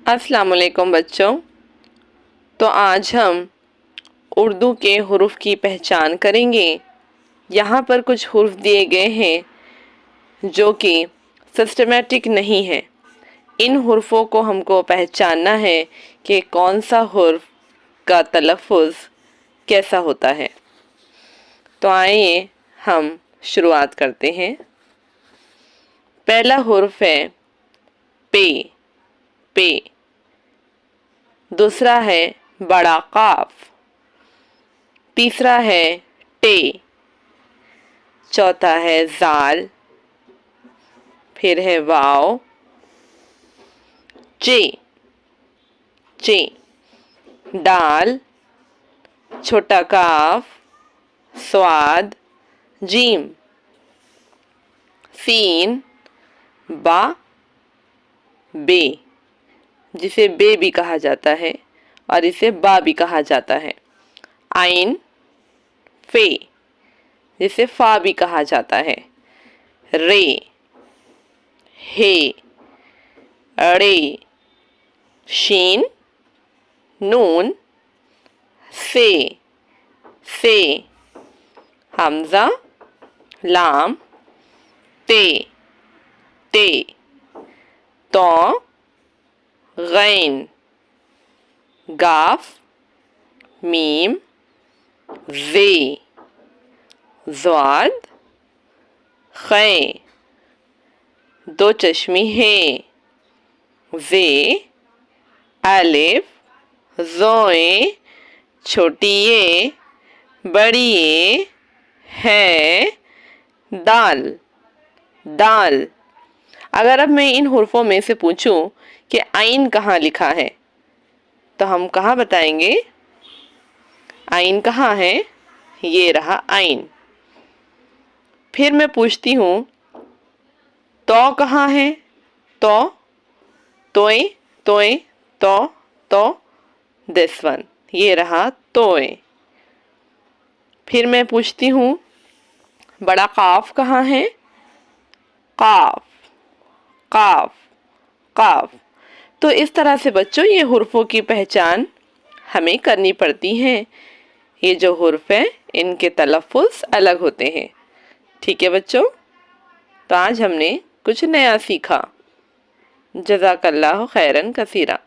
अस्सलाम वालेकुम बच्चों। तो आज हम उर्दू के हुरूफ की पहचान करेंगे। यहाँ पर कुछ हुरूफ दिए गए हैं जो कि सिस्टमेटिक नहीं है। इन हुरूफों को हमको पहचानना है कि कौन सा हुर्फ का तलफ़ुज़ कैसा होता है। तो आइए हम शुरुआत करते हैं। पहला हुर्फ है पे, पे। दूसरा है बड़ा काफ। तीसरा है टे। चौथा है जाल। फिर है वाव। चे, चे। डाल, छोटा काफ, स्वाद, जीम। सीन, बा, बे, जिसे बे भी कहा जाता है और इसे बा भी कहा जाता है। आइन, फे, जिसे फा भी कहा जाता है। रे, हे, अड़े, शीन, नून, से, हमजा, लाम, ते, तो, गैन, गाफ, मीम, जे, ज़ाद, खे, दो चश्मी है, जे, अलिफ, ज़ोए, छोटी ये, बड़ी ये, है, दाल, दाल। अगर अब मैं इन हुर्फों में से पूछूं कि आइन कहाँ लिखा है तो हम कहाँ बताएंगे? आइन कहाँ है? ये रहा आइन। फिर मैं पूछती हूँ तो कहाँ है? तो, तोए, तोए, तो दिस वन, ये रहा तोए। फिर मैं पूछती हूँ बड़ा काफ कहाँ है? काफ, काफ, काफ। तो इस तरह से बच्चों ये हुर्फों की पहचान हमें करनी पड़ती है। ये जो हुर्फ है इनके तलफ़ुज़ अलग होते हैं। ठीक है बच्चों, तो आज हमने कुछ नया सीखा। जज़ाकल्लाहु खैरन कसीरा।